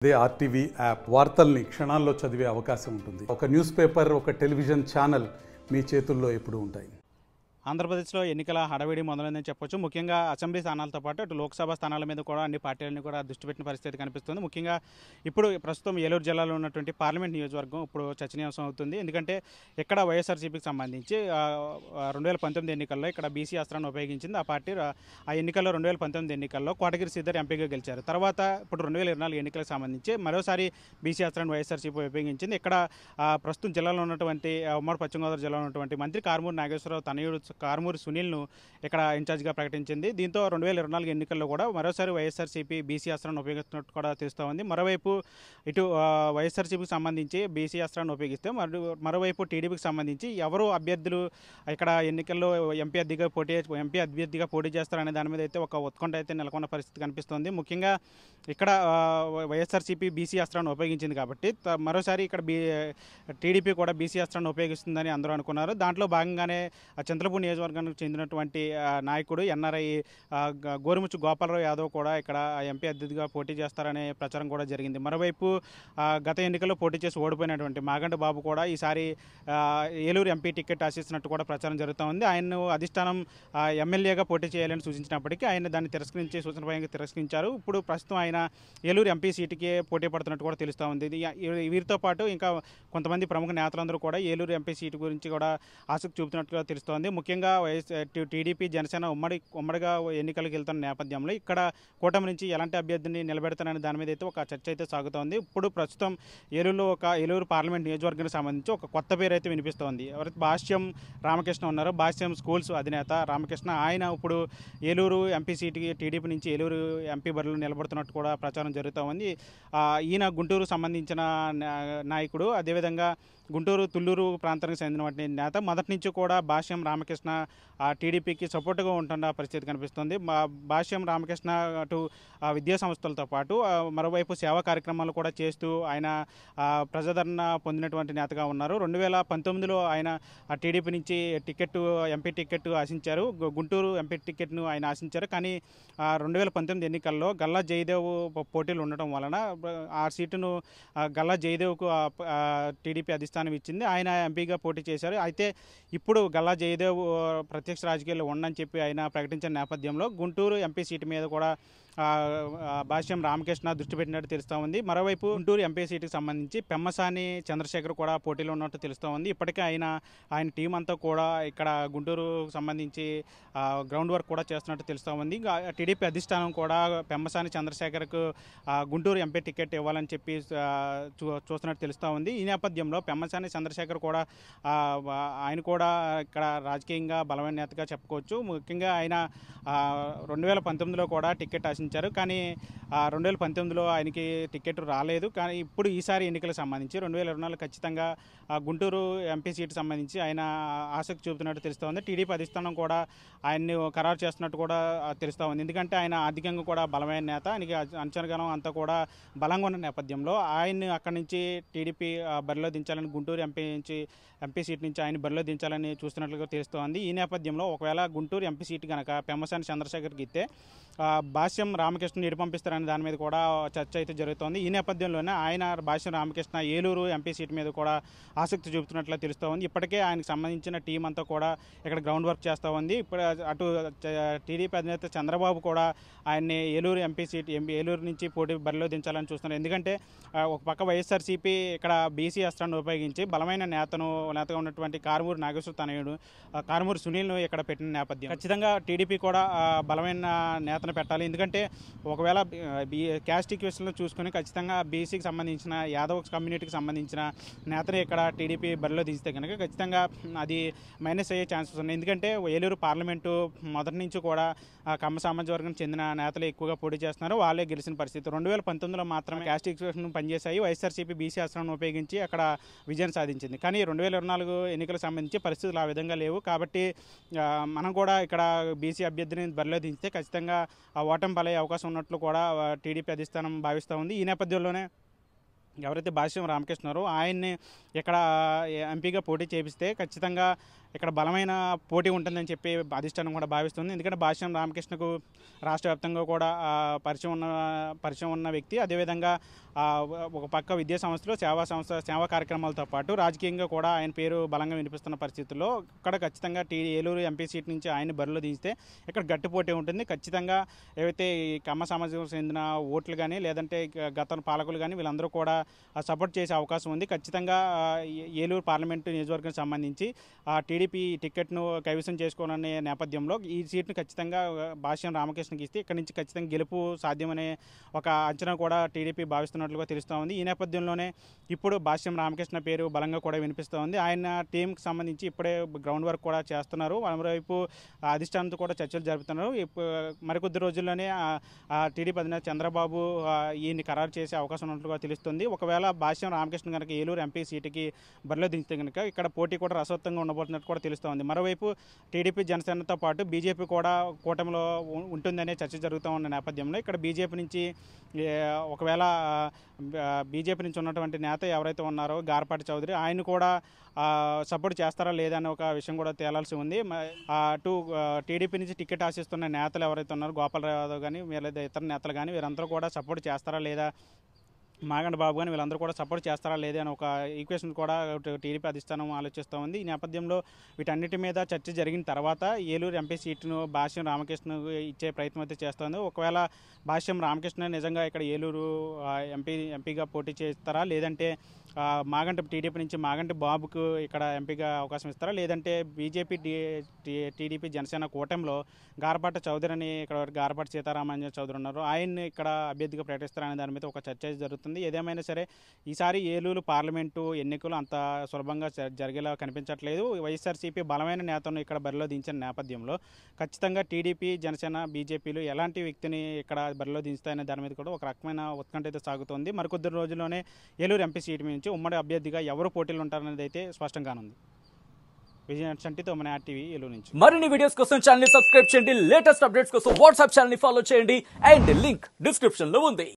అదే RTV app వార్తల్ని క్షణాల్లో చదివే అవకాశం ఉంటుంది. ఒక న్యూస్ పేపర్, ఒక టెలివిజన్ ఛానల్ మీ చేతుల్లో ఎప్పుడూ ఉంటాయి. ఆంధ్రప్రదేశ్లో ఎన్నికల హడావిడి మొదలైందని చెప్పొచ్చు. ముఖ్యంగా అసెంబ్లీ స్థానాలతో పాటు అటు లోక్సభ స్థానాల మీద కూడా అన్ని పార్టీలని కూడా దృష్టి పెట్టిన పరిస్థితి కనిపిస్తుంది. ముఖ్యంగా ఇప్పుడు ప్రస్తుతం ఏలూరు జిల్లాలో ఉన్నటువంటి పార్లమెంట్ నియోజకవర్గం ఇప్పుడు చర్చనీయాంశం అవుతుంది. ఎందుకంటే ఇక్కడ వైఎస్ఆర్సీపీకి సంబంధించి 2019 ఎన్నికల్లో ఇక్కడ బీసీ అస్త్రాన్ని ఉపయోగించింది. ఆ పార్టీ ఆ ఎన్నికల్లో 2019 ఎన్నికల్లో కోటగిరి శ్రీధర్ ఎంపీగా గెలిచారు. తర్వాత ఇప్పుడు 2024 ఎన్నికలకు సంబంధించి మరోసారి బీసీ అస్త్రాన్ని వైఎస్ఆర్సీపీ ఉపయోగించింది. ఇక్కడ ప్రస్తుతం జిల్లాలో ఉన్నటువంటి ఉమ్మడి పశ్చిమ గోదావరి జిల్లాలో ఉన్నటువంటి మంత్రి కారుమూరి నాగేశ్వరరావు తనయుడు కారుమూరి సునీల్ను ఇక్కడ ఇన్ఛార్జిగా ప్రకటించింది. దీంతో 2024 ఎన్నికల్లో కూడా మరోసారి వైఎస్ఆర్సీపీ బీసీ అస్త్రాన్ని ఉపయోగిస్తున్నట్టు కూడా తెలుస్తూ ఉంది. మరోవైపు ఇటు వైఎస్ఆర్సీపీకి సంబంధించి బీసీ అస్త్రాన్ని ఉపయోగిస్తే మరోవైపు టీడీపీకి సంబంధించి ఎవరు అభ్యర్థులు ఇక్కడ ఎన్నికల్లో ఎంపీ అభ్యర్థిగా పోటీ చేస్తారనే దాని మీద అయితే ఒక ఉత్కంఠ అయితే నెలకొన్న పరిస్థితి కనిపిస్తోంది. ముఖ్యంగా ఇక్కడ వైఎస్ఆర్సీపీ బీసీ అస్త్రాన్ని ఉపయోగించింది కాబట్టి మరోసారి ఇక్కడ టీడీపీ కూడా బీసీ అస్త్రాన్ని ఉపయోగిస్తుందని అందరూ అనుకున్నారు. దాంట్లో భాగంగానే చింతలపూడి నియోజకవర్గానికి చెందినటువంటి నాయకుడు ఎన్ఆర్ఐ గోరుముచ్చు గోపాలరావు యాదవ్ కూడా ఇక్కడ ఎంపీ అభ్యర్థిగా పోటీ చేస్తారనే ప్రచారం కూడా జరిగింది. మరోవైపు గత ఎన్నికల్లో పోటీ చేసి ఓడిపోయినటువంటి మాగంటి బాబు కూడా ఈసారి ఏలూరు ఎంపీ టికెట్ ఆశిస్తున్నట్టు కూడా ప్రచారం జరుగుతూ ఉంది. ఆయన్ను అధిష్టానం ఎమ్మెల్యేగా పోటీ చేయాలని సూచించినప్పటికీ ఆయన దాన్ని సూచనపరంగా తిరస్కరించారు. ఇప్పుడు ప్రస్తుతం ఆయన ఏలూరు ఎంపీ సీటుకి పోటీ పడుతున్నట్టు కూడా తెలుస్తూ ఉంది. వీరితో పాటు ఇంకా కొంతమంది ప్రముఖ నేతలందరూ కూడా ఏలూరు ఎంపీ సీటు గురించి కూడా ఆసక్తి చూపుతున్నట్టుగా తెలుస్తోంది. ముఖ్యంగా టీడీపీ జనసేన ఉమ్మడిగా ఎన్నికలకు వెళ్తున్న నేపథ్యంలో ఇక్కడ కూటమి నుంచి ఎలాంటి అభ్యర్థిని నిలబెడతారనే దాని మీద అయితే ఒక చర్చ అయితే సాగుతోంది. ఇప్పుడు ప్రస్తుతం ఏలూరు పార్లమెంట్ నియోజకవర్గానికి సంబంధించి ఒక కొత్త పేరు అయితే వినిపిస్తోంది. ఎవరైతే భాష్యం రామకృష్ణ ఉన్నారో, భాష్యం స్కూల్స్ అధినేత రామకృష్ణ, ఆయన ఇప్పుడు ఏలూరు ఎంపీ సీటుకి టీడీపీ నుంచి ఏలూరు ఎంపీ బరిలో నిలబడుతున్నట్టు కూడా ప్రచారం జరుగుతూ ఉంది. ఈయన గుంటూరు సంబంధించిన నాయకుడు, అదేవిధంగా గుంటూరు తుళ్ళూరు ప్రాంతానికి చెందినటువంటి నేత. మొదటి నుంచి కూడా భాష్యం రామకృష్ణ టీడీపీకి సపోర్టుగా ఉంటున్న పరిస్థితి కనిపిస్తుంది. భాష్యం రామకృష్ణ అటు విద్యా సంస్థలతో పాటు మరోవైపు సేవా కార్యక్రమాలు కూడా చేస్తూ ఆయన ప్రజాదరణ పొందినటువంటి నేతగా ఉన్నారు. 2019లో ఆయన టీడీపీ నుంచి ఎంపీ టికెట్ ఆశించారు. గుంటూరు ఎంపీ టికెట్ను ఆయన ఆశించారు. కానీ 2019 ఎన్నికల్లో గల్లా జయదేవ్ పోటీలు ఉండటం వలన ఆ సీటును గల్లా జయదేవ్కు టీడీపీ అధిష్టానం ఇచ్చింది. ఆయన ఎంపీగా పోటీ చేశారు. అయితే ఇప్పుడు గల్లా జయదేవ్ ప్రత్యక్ష రాజకీయాల్లో ఉండని చెప్పి ఆయన ప్రకటించిన నేపథ్యంలో గుంటూరు ఎంపీ సీటు మీద కూడా భాష్యం రామకృష్ణ దృష్టి పెట్టినట్టు తెలుస్తూ ఉంది. మరోవైపు గుంటూరు ఎంపీ సీటుకి సంబంధించి పెమ్మసాని చంద్రశేఖర్ కూడా పోటీలో ఉన్నట్టు తెలుస్తూ ఉంది. ఇప్పటికే ఆయన టీం అంతా కూడా ఇక్కడ గుంటూరు సంబంధించి గ్రౌండ్ వర్క్ కూడా చేస్తున్నట్టు తెలుస్తూ ఉంది. టీడీపీ అధిష్టానం కూడా పెమ్మసాని చంద్రశేఖర్కు గుంటూరు ఎంపీ టికెట్ ఇవ్వాలని చెప్పి చూస్తున్నట్టు తెలుస్తూ ఉంది. ఈ నేపథ్యంలో పెమ్మసాని చంద్రశేఖర్ కూడా ఆయన కూడా ఇక్కడ రాజకీయంగా బలమైన నేతగా చెప్పుకోవచ్చు. ముఖ్యంగా ఆయన 2019లో కూడా టికెట్ ఆశించారు. కానీ 2019లో ఆయనకి టికెట్ రాలేదు. కానీ ఇప్పుడు ఈసారి ఎన్నికలకు సంబంధించి 2024 ఖచ్చితంగా గుంటూరు ఎంపీ సీటు సంబంధించి ఆయన ఆసక్తి చూపుతున్నట్టు తెలుస్తోంది. టీడీపీ అధిష్టానం కూడా ఆయన్ని ఖరారు చేస్తున్నట్టు కూడా తెలుస్తూ ఉంది. ఎందుకంటే ఆయన ఆర్థికంగా కూడా బలమైన నేత, ఆయనకి అంచనగలం అంతా కూడా బలంగా ఉన్న నేపథ్యంలో ఆయన్ని అక్కడి నుంచి టీడీపీ బరిలో దించాలని, గుంటూరు ఎంపీ సీట్ నుంచి ఆయన బరిలో దించాలని చూస్తున్నట్లుగా తెలుస్తోంది. ఈ నేపథ్యంలో ఒకవేళ గుంటూరు ఎంపీ సీటు కనుక పెమ్మసాని చంద్రశేఖర్కి ఇస్తే భాష్యం రామకృష్ణ ఎటు పంపిస్తారనే దాని మీద కూడా చర్చ అయితే జరుగుతోంది. ఈ నేపథ్యంలోనే ఆయన భాష్యం రామకృష్ణ ఏలూరు ఎంపీ సీట్ మీద కూడా ఆసక్తి చూపుతున్నట్లు తెలుస్తూ ఉంది. ఇప్పటికే ఆయనకు సంబంధించిన టీం అంతా కూడా ఇక్కడ గ్రౌండ్ వర్క్ చేస్తూ ఉంది. ఇప్పుడు అటు టీడీపీ అధినేత చంద్రబాబు కూడా ఆయన్ని ఏలూరు నుంచి బరిలో దించాలని చూస్తున్నారు. ఎందుకంటే ఒక పక్క వైఎస్ఆర్సీపీ ఇక్కడ బీసీ అస్త్రాన్ని ఉపయోగించి బలమైన నేతగా ఉన్నటువంటి కారుమూరి నాగేశ్వర తనయుడు కారుమూరి సునీల్ను ఇక్కడ పెట్టిన నేపథ్యం ఖచ్చితంగా టీడీపీ కూడా బలమైన నేతను పెట్టాలి. ఎందుకంటే ఒకవేళ క్యాస్ట్ ఈక్వేషన్లో చూసుకుని ఖచ్చితంగా బీసీకి సంబంధించిన యాదవ్ కమ్యూనిటీకి సంబంధించిన నేతని ఇక్కడ టీడీపీ బరిలో దిగితే కనుక ఖచ్చితంగా అది మైనస్ అయ్యే ఛాన్సెస్ ఉన్నాయి. ఎందుకంటే ఏలూరు పార్లమెంటు మొదటి నుంచి కూడా కమ్మ సామాజిక వర్గానికి చెందిన నేతలు ఎక్కువగా పోటీ చేస్తున్నారు. వాళ్ళే గెలిచిన పరిస్థితి. 2019లో మాత్రమే క్యాస్ట్ ఈక్వేషన్ పనిచేశాయి. వైఎస్ఆర్సీపీ బీసీ అస్త్రాన్ని ఉపయోగించి అక్కడ విజయం సాధించింది. కానీ 2024 ఎన్నికలకు సంబంధించి పరిస్థితులు ఆ విధంగా లేవు. కాబట్టి మనం కూడా ఇక్కడ బీసీ అభ్యర్థిని బరిలో దించితే ఖచ్చితంగా ఓటమి పాలయ్యే అవకాశం ఉన్నట్లు కూడా టీడీపీ అధిష్టానం భావిస్తూ ఉంది. ఈ నేపథ్యంలోనే ఎవరైతే భాష్యం రామకృష్ణ ఉన్నారో ఆయన్ని ఇక్కడ ఎంపీగా పోటీ చేపిస్తే ఖచ్చితంగా ఇక్కడ బలమైన పోటీ ఉంటుందని చెప్పి అధిష్టానం కూడా భావిస్తుంది. ఎందుకంటే భాష్యం రామకృష్ణకు రాష్ట్ర వ్యాప్తంగా కూడా పరిచయం ఉన్న వ్యక్తి. అదేవిధంగా ఒక పక్క విద్యా సంస్థలు సేవా కార్యక్రమాలతో పాటు రాజకీయంగా కూడా ఆయన పేరు బలంగా వినిపిస్తున్న పరిస్థితుల్లో ఇక్కడ ఖచ్చితంగా ఏలూరు ఎంపీ సీట్ నుంచి ఆయన బరిలో దించితే ఇక్కడ గట్టి పోటీ ఉంటుంది. ఖచ్చితంగా ఏవైతే ఈ కమ్మ సమాజం చెందిన ఓట్లు కానీ లేదంటే గత పాలకులు కానీ వీళ్ళందరూ కూడా సపోర్ట్ చేసే అవకాశం ఉంది. ఖచ్చితంగా ఏలూరు పార్లమెంటు నియోజకవర్గానికి సంబంధించి టీడీపీ టికెట్ను కైవసం చేసుకోవాలనే నేపథ్యంలో ఈ సీట్ను ఖచ్చితంగా భాష్యం రామకృష్ణకి ఇస్తే ఇక్కడ నుంచి ఖచ్చితంగా గెలుపు సాధ్యమనే ఒక అంచనా కూడా టీడీపీ భావిస్తున్నట్లుగా తెలుస్తూ ఉంది. ఈ నేపథ్యంలోనే ఇప్పుడు భాష్యం రామకృష్ణ పేరు బలంగా కూడా వినిపిస్తూ ఉంది. ఆయన టీంకి సంబంధించి ఇప్పుడే గ్రౌండ్ వర్క్ కూడా చేస్తున్నారు. మరోవైపు అధిష్టానంతో కూడా చర్చలు జరుపుతున్నారు. మరికొద్ది రోజుల్లోనే టీడీపీ అధినేత చంద్రబాబు ఈయన్ని ఖరారు చేసే అవకాశం ఉన్నట్లుగా తెలుస్తుంది. ఒకవేళ భాష్యం రామకృష్ణ కనుక ఏలూరు ఎంపీ సీటుకి బరిలో దించితే కనుక ఇక్కడ పోటీ కూడా రసవత్తంగా ఉండబోతున్నట్టు కూడా తెలుస్తోంది. మరోవైపు టీడీపీ జనసేనతో పాటు బీజేపీ కూడా కూటమిలో ఉంటుందనే చర్చ జరుగుతూ ఉన్న నేపథ్యంలో ఇక్కడ బీజేపీ నుంచి ఒకవేళ బీజేపీ నుంచి ఉన్నటువంటి నేత ఎవరైతే ఉన్నారో గారపాటి చౌదరి ఆయన కూడా సపోర్ట్ చేస్తారా లేదా అనే ఒక విషయం కూడా తేలాల్సి ఉంది. అటు టీడీపీ నుంచి టికెట్ ఆశిస్తున్న నేతలు ఎవరైతే ఉన్నారో గోపాలరావు కానీ లేదా ఇతర నేతలు కానీ వీరందరూ కూడా సపోర్ట్ చేస్తారా లేదా, మాగంటి బాబు కానీ వీళ్ళందరూ కూడా సపోర్ట్ చేస్తారా లేదా అని ఒక ఈక్వేషన్ కూడా టీడీపీ అధిష్టానం ఆలోచిస్తూ ఉంది. ఈ నేపథ్యంలో వీటన్నిటి మీద చర్చ జరిగిన తర్వాత ఏలూరు ఎంపీ సీటును భాష్యం రామకృష్ణకు ఇచ్చే ప్రయత్నం అయితే చేస్తోంది. ఒకవేళ భాష్యం రామకృష్ణ నిజంగా ఇక్కడ ఏలూరు ఎంపీగా పోటీ చేస్తారా లేదంటే మాగంటి టీడీపీ నుంచి మాగంటి బాబుకు ఇక్కడ ఎంపీగా అవకాశం ఇస్తారా లేదంటే బీజేపీ టీడీపీ జనసేన కూటమిలో గారపాటి చౌదరి అని ఇక్కడ గారపాటి సీతారామన్ చౌదరి ఉన్నారు ఆయన్ని ఇక్కడ అభ్యర్థిగా ప్రకటిస్తారనే దాని మీద ఒక చర్చ జరుగుతుంది. ఏదేమైనా సరే ఈసారి ఏలూరు పార్లమెంటు ఎన్నికలు అంత సులభంగా జరిగేలా కనిపించట్లేదు. వైఎస్ఆర్సీపీ బలమైన నేతను ఇక్కడ బరిలో దించిన నేపథ్యంలో ఖచ్చితంగా టీడీపీ జనసేన బీజేపీలు ఎలాంటి వ్యక్తిని ఇక్కడ బరిలో దించుతాయనే దాని మీద కూడా ఒక రకమైన ఉత్కంఠ అయితే సాగుతోంది. మరికొద్ది రోజుల్లోనే ఏలూరు ఎంపీ సీటు నుంచి ఉమ్మడి అభ్యర్థిగా ఎవరు పోటీలు ఉంటారనేది అయితే స్పష్టంగానుంది. విజయ చంటితో మన RTV ఏలూరు నుంచి. మరిన్ని వీడియోస్ కోసం ఛానల్ ని సబ్స్క్రైబ్ చేయండి. లేటెస్ట్ అప్డేట్స్ కోసం వాట్సాప్ ఛానల్ ని ఫాలో చేయండి. అండ్ లింక్ డిస్క్రిప్షన్ లో ఉంది.